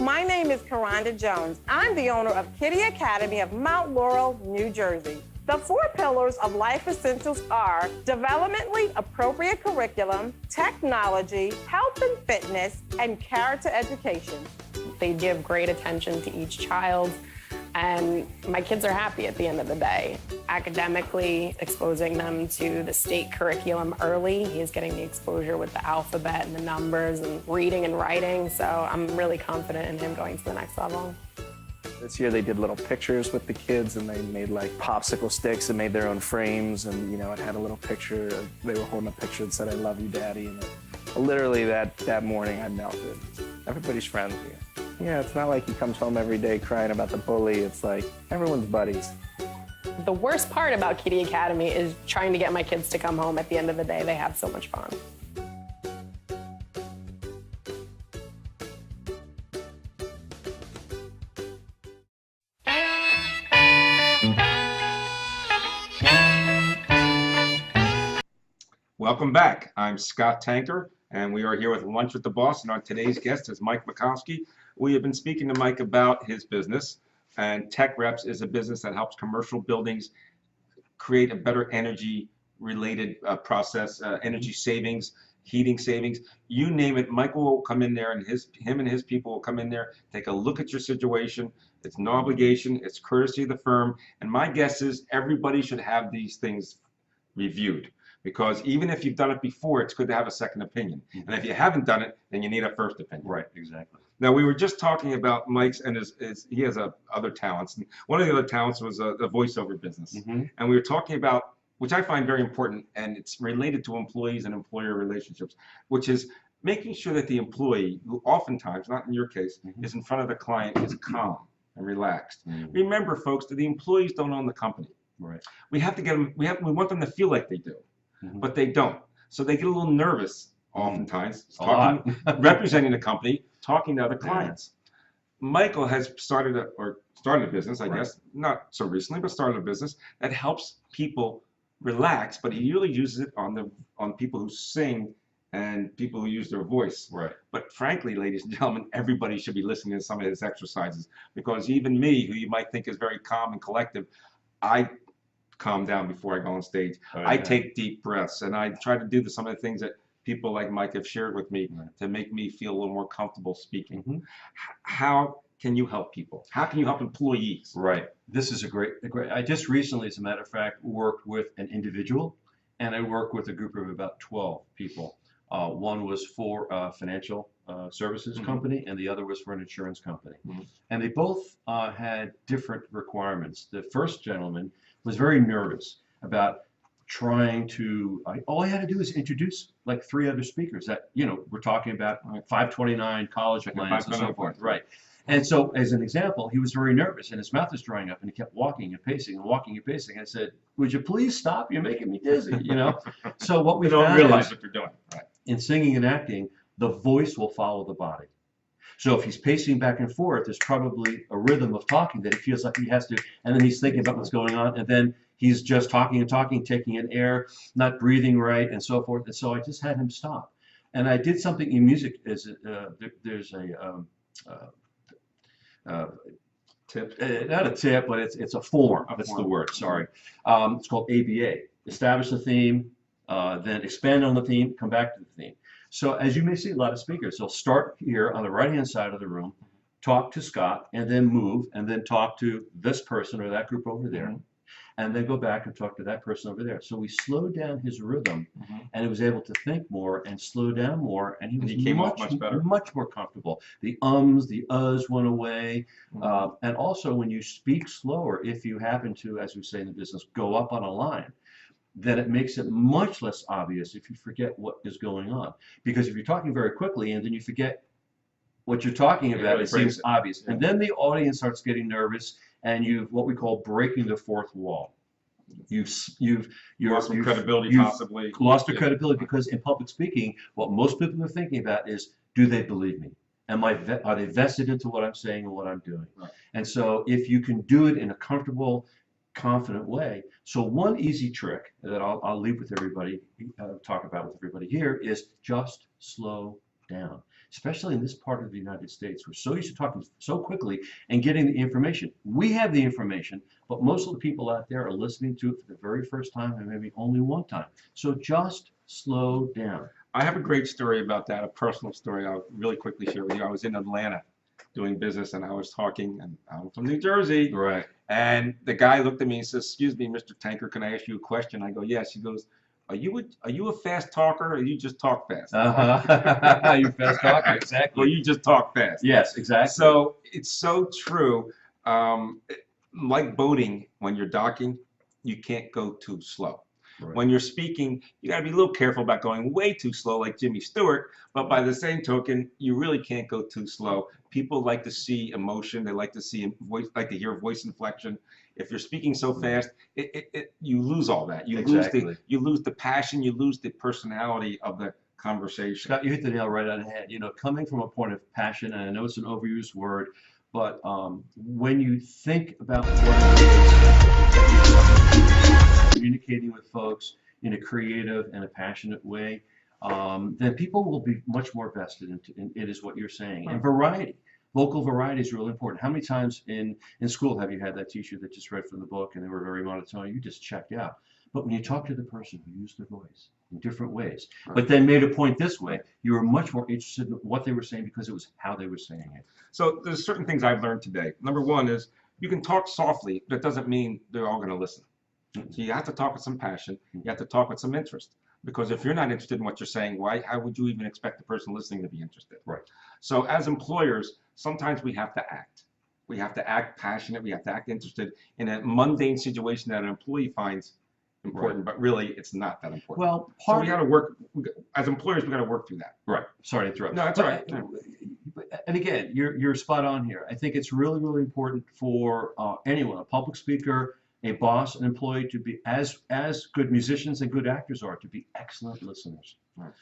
My name is Karanda Jones. I'm the owner of Kiddie Academy of Mount Laurel, New Jersey. The 4 pillars of life essentials are developmentally appropriate curriculum, technology, health and fitness, and character education. They give great attention to each child, and my kids are happy at the end of the day. Academically, exposing them to the state curriculum early. He's getting the exposure with the alphabet and the numbers and reading and writing, so I'm really confident in him going to the next level. This year they did little pictures with the kids, and they made like popsicle sticks and made their own frames, and it had a little picture. They were holding a picture that said, "I love you, Daddy," and literally that morning I melted. Everybody's friends here. Yeah, it's not like he comes home every day crying about the bully. It's like everyone's buddies. The worst part about Kiddie Academy is trying to get my kids to come home. At the end of the day, they have so much fun. Welcome back. I'm Scott Tanker, and we are here with Lunch with the Boss, and our today's guest is Mike Makofsky. We have been speaking to Mike about his business, and Tech Reps is a business that helps commercial buildings create a better energy-related process, energy savings, heating savings, you name it. Michael will come in there, and him and his people will come in there, take a look at your situation. It's no obligation. It's courtesy of the firm, and my guess is everybody should have these things reviewed. Because even if you've done it before, it's good to have a second opinion. And if you haven't done it, then you need a first opinion. Right, exactly. Now, we were just talking about Mike's and he has other talents. And one of the other talents was the voiceover business. And we were talking about, which I find very important, and it's related to employees and employer relationships, which is making sure that the employee, who oftentimes, not in your case, is in front of the client, is calm and relaxed. Remember, folks, that the employees don't own the company. Right. We have to get them, we want them to feel like they do. But they don't. So they get a little nervous oftentimes, representing the company, talking to other clients. Michael has started a business, I guess, not so recently, but started a business that helps people relax, but he really uses it on people who sing and people who use their voice. Right. But frankly, ladies and gentlemen, everybody should be listening to some of his exercises, because even me, who you might think is very calm and collective, I calm down before I go on stage. I take deep breaths, and I try to do some of the things that people like Mike have shared with me to make me feel a little more comfortable speaking. How can you help people? How can you help employees? Right. This is a great. I just recently, as a matter of fact, worked with an individual, and I worked with a group of about 12 people. One was for a financial services company, and the other was for an insurance company. And they both had different requirements. The first gentleman was very nervous about trying to, all I had to do is introduce like 3 other speakers that, we're talking about 529 college plans and so forth. Right. And so as an example, he was very nervous and his mouth was drying up and he kept walking and pacing and walking and pacing. I said, "Would you please stop? You're making me dizzy," So what we don't realize what you're doing. Right. In singing and acting, the voice will follow the body. So if he's pacing back and forth, there's probably a rhythm of talking that he feels like he has to, and then he's thinking about what's going on, and then he's just talking and talking, taking in air, not breathing right, and so forth. And so I just had him stop. And I did something in music. There's a Tip? Not a tip, but it's a form. That's the word, sorry. It's called ABA. Establish the theme, then expand on the theme, come back to the theme. So as you may see, a lot of speakers, they'll start here on the right-hand side of the room, talk to Scott, and then move, and then talk to this person or that group over there, and then go back and talk to that person over there. So we slowed down his rhythm, and he was able to think more and slow down more, and he came off much better, much more comfortable. The ums, the uhs went away, and also when you speak slower, if you happen to, as we say in the business, go up on a line, then it makes it much less obvious if you forget what is going on. Because if you're talking very quickly and then you forget what you're talking about, really it seems obvious. And then the audience starts getting nervous, and you've what we call breaking the fourth wall. You've lost some credibility, possibly. Lost the credibility, because in public speaking, what most people are thinking about is, do they believe me? Are they vested into what I'm saying and what I'm doing? Right. And so if you can do it in a comfortable, confident way. So one easy trick that I'll leave with everybody, talk about with everybody here, is just slow down. especially in this part of the United States. We're so used to talking so quickly and getting the information. We have the information, but most of the people out there are listening to it for the very first time and maybe only one time. So just slow down. I have a great story about that, a personal story I'll really quickly share with you. I was in Atlanta doing business, and I was talking, and I'm from New Jersey. Right. And the guy looked at me and says, "Excuse me, Mr. Tanker, can I ask you a question?" I go, "Yes." He goes, are you a fast talker, or you just talk fast?" You're fast talker, exactly. Or you just talk fast. Yes, exactly. So it's so true. Like boating, when you're docking, you can't go too slow. Right. When you're speaking, you got to be a little careful about going way too slow like Jimmy Stewart, but by the same token, you really can't go too slow. People like to see emotion. They like to see voice, like to hear voice inflection. If you're speaking so fast, you lose all that. You lose the passion. You lose the personality of the conversation. Scott, you hit the nail right on the head. You know, coming from a point of passion, and I know it's an overused word, but when you think about what it is, communicating with folks in a creative and a passionate way, then people will be much more vested in it, is what you're saying. And variety, vocal variety is really important. How many times in school have you had that teacher that just read from the book and they were very monotone? You just checked out. But when you talk to the person who used their voice in different ways, but then made a point this way, you were much more interested in what they were saying because it was how they were saying it. So there's certain things I've learned today. Number one is you can talk softly, but that doesn't mean they're all going to listen. So you have to talk with some passion. You have to talk with some interest. Because if you're not interested in what you're saying, how would you even expect the person listening to be interested? Right. So as employers, sometimes we have to act. We have to act passionate. We have to act interested in a mundane situation that an employee finds important, but really it's not that important. Well, so we got to work, as employers, we got to work through that. Right. Sorry to interrupt. No, that's all right. And again, you're spot on here. I think it's really, really important for anyone, a public speaker, a boss, an employee, to be as good musicians and good actors are, to be excellent listeners. Right.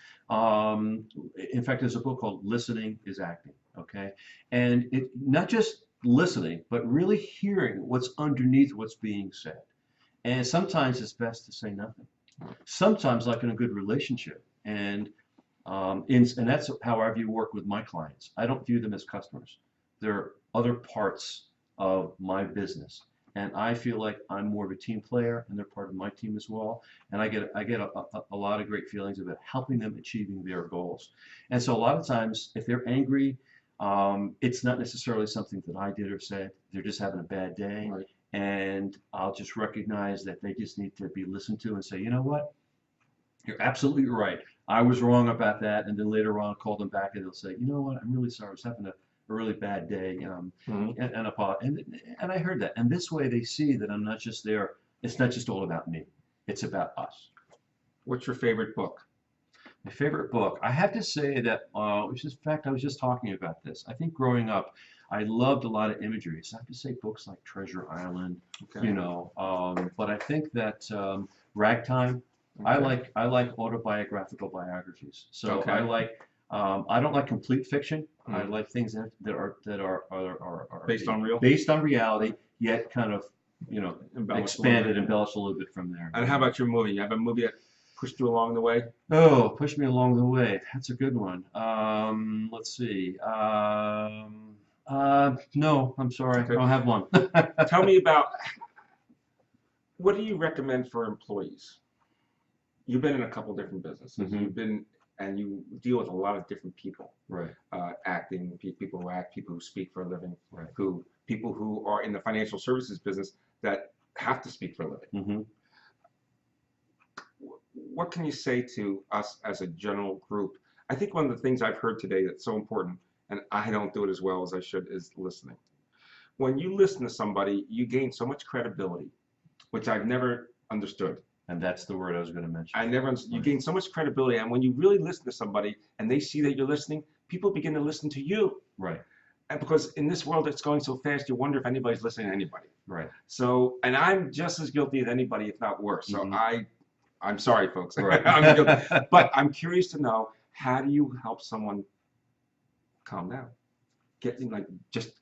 In fact, there's a book called Listening is Acting. Okay, and it not just listening, but really hearing what's underneath what's being said. And sometimes it's best to say nothing. Sometimes, like in a good relationship, and that's how I view work with my clients. I don't view them as customers. They're other parts of my business. And I feel like I'm more of a team player, and they're part of my team as well. And I get a lot of great feelings about helping them achieving their goals. And so a lot of times, if they're angry, it's not necessarily something that I did or said. They're just having a bad day. Right. And I'll just recognize that they just need to be listened to and say, you know what? You're absolutely right. I was wrong about that. And then later on, I'll call them back and they'll say, you know what? I'm really sorry. I was having a really bad day, and I heard that. And this way they see that I'm not just there. It's not just all about me. It's about us. What's your favorite book? My favorite book, I have to say that, which is, in fact, I was just talking about this. I think growing up, I loved a lot of imagery. So I have to say books like Treasure Island, but I think that Ragtime, I like autobiographical biographies. So I like, I don't like complete fiction. I like things that are based on based on reality, yet kind of expanded, embellished a little bit from there. And how about your movie? You have a movie that pushed you along the way? Oh, pushed me along the way. That's a good one. Let's see. No, I'm sorry. I don't have one. Tell me about, what do you recommend for employees? You've been in a couple different businesses. You've been, and you deal with a lot of different people. Right. Acting, people who act, people who speak for a living, people who are in the financial services business that have to speak for a living. What can you say to us as a general group? I think one of the things I've heard today that's so important, and I don't do it as well as I should, is listening. When you listen to somebody, you gain so much credibility, which I've never understood. And that's the word I was going to mention. I never understood. You gain so much credibility, and when you really listen to somebody and they see that you're listening, people begin to listen to you. Right. And because in this world that's going so fast, you wonder if anybody's listening to anybody. Right. So, and I'm just as guilty as anybody, if not worse. So I'm sorry, folks. Right. I'm guilty. But I'm curious to know, how do you help someone calm down? Just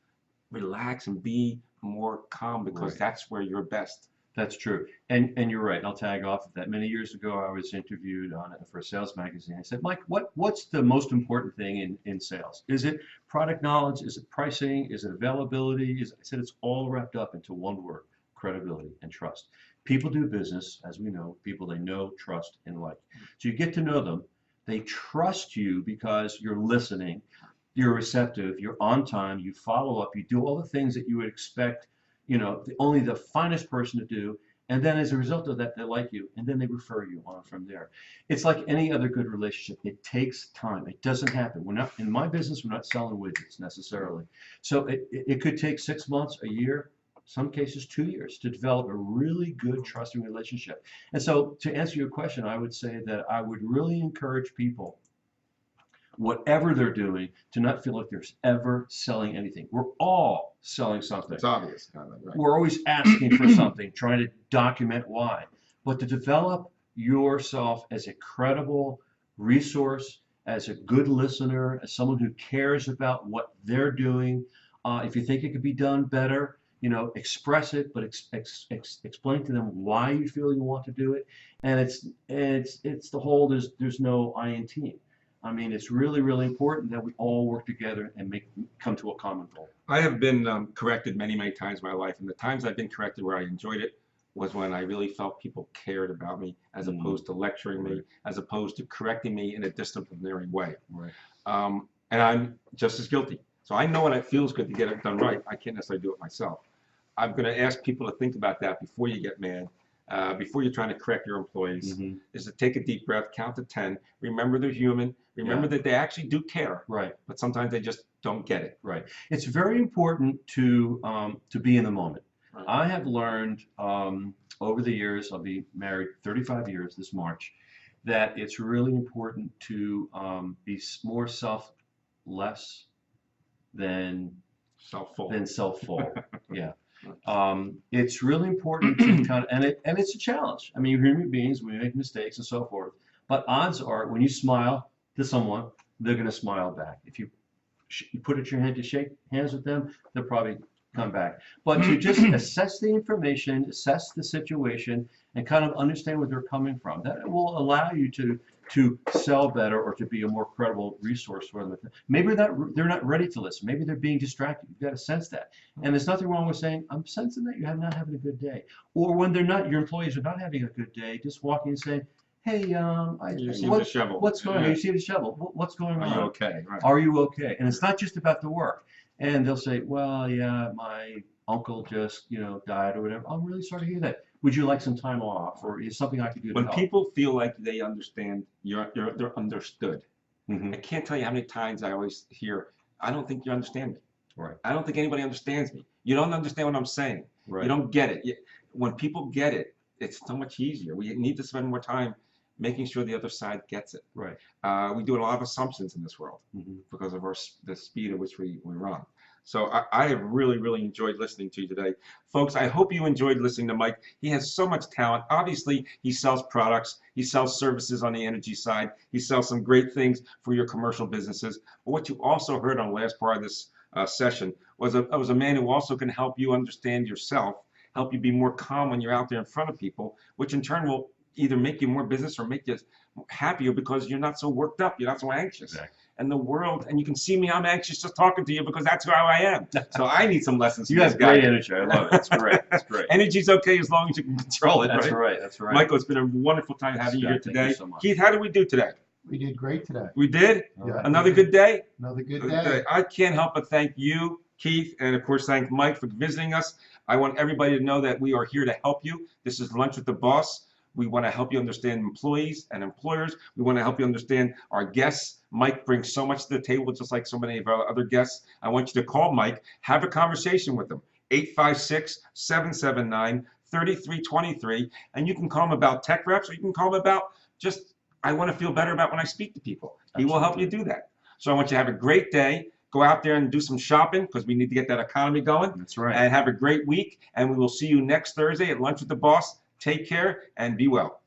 relax and be more calm, because that's where you're best. That's true. And you're right. And I'll tag off of that. Many years ago, I was interviewed for a sales magazine. I said, Mike, what's the most important thing in sales? Is it product knowledge? Is it pricing? Is it availability? I said, it's all wrapped up into one word: credibility and trust. People do business, as we know, people they know, trust, and like. So you get to know them. They trust you because you're listening, you're receptive, you're on time, you follow up, you do all the things that you would expect, only the finest person to do. And then as a result of that, they like you, and then they refer you on from there. It's like any other good relationship. It takes time. It doesn't happen. We're not, in my business, we're not selling widgets necessarily. So it could take 6 months, a year, some cases 2 years, to develop a really good trusting relationship. And so to answer your question, I would say that I would really encourage people, whatever they're doing, to not feel like they're ever selling anything. We're all selling something. It's obvious, kind of, right? We're always asking for something, trying to document why. But to develop yourself as a credible resource, as a good listener, as someone who cares about what they're doing, if you think it could be done better, express it, but explain to them why you feel you want to do it. And it's the whole, there's no I in team. I mean, it's really, really important that we all work together and come to a common goal. I have been corrected many, many times in my life, and the times I've been corrected where I enjoyed it was when I really felt people cared about me, as opposed to lecturing me, as opposed to correcting me in a disciplinary way. Right. And I'm just as guilty. So I know when it feels good to get it done right. I can't necessarily do it myself. I'm going to ask people to think about that before you get mad. Before you're trying to correct your employees, is to take a deep breath, count to 10. Remember they're human. Remember that they actually do care. Right. But sometimes they just don't get it. Right. It's very important to be in the moment. Right. I have learned over the years, I'll be married 35 years this March, that it's really important to be more selfless than self-full. Yeah. It's really important to kind of, and it's a challenge. I mean, we're human beings, we make mistakes and so forth. But odds are, when you smile to someone, they're going to smile back. If you put it in your hand to shake hands with them, they'll probably come back. But to just assess the information, assess the situation, and kind of understand where they're coming from, that will allow you to sell better or to be a more credible resource for them. Maybe they're not ready to listen. Maybe they're being distracted. You've got to sense that. And there's nothing wrong with saying, I'm sensing that you're not having a good day. Or when your employees are not having a good day, just walking and saying, hey, you see the shovel. What's going on? You see the shovel. What's going on? Are you okay? Right. Are you okay? And it's not just about the work. And they'll say, well, yeah, my uncle just, died or whatever. I'm really sorry to hear that. Would you like some time off, or is something I could do to When help? people feel like they understand, they're understood. I can't tell you how many times I always hear, I don't think you understand me. Right. I don't think anybody understands me. You don't understand what I'm saying. Right. You don't get it. When people get it, it's so much easier. We need to spend more time making sure the other side gets it. Right. We do a lot of assumptions in this world because of the speed at which we run. So I have really, really enjoyed listening to you today. Folks, I hope you enjoyed listening to Mike. He has so much talent. Obviously, he sells products. He sells services on the energy side. He sells some great things for your commercial businesses. But what you also heard on the last part of this session was a man who also can help you understand yourself, help you be more calm when you're out there in front of people, which in turn will either make you more business or make you happier because you're not so worked up, you're not so anxious. Exactly. And the world, and you can see me, I'm anxious just talking to you because that's how I am. So I need some lessons from You this have guy. great energy. I love it. It's great. It's great. Energy's okay as long as you can control it, That's right? right. That's right. Michael, it's been a wonderful time having you here Scott, thank today. you so much. Keith, how did we do today? We did great today. We did? Yeah. Another good day? Another good day. I can't help but thank you, Keith, and of course thank Mike for visiting us. I want everybody to know that we are here to help you. This is Lunch with the Boss. We want to help you understand employees and employers. We want to help you understand our guests. Mike brings so much to the table, just like so many of our other guests. I want you to call Mike, have a conversation with him, 856-779-3323. And you can call him about tech reps, or you can call him about just, I want to feel better about when I speak to people. He will help you do that. So I want you to have a great day. Go out there and do some shopping because we need to get that economy going. That's right. And have a great week. And we will see you next Thursday at Lunch with the Boss. Take care and be well.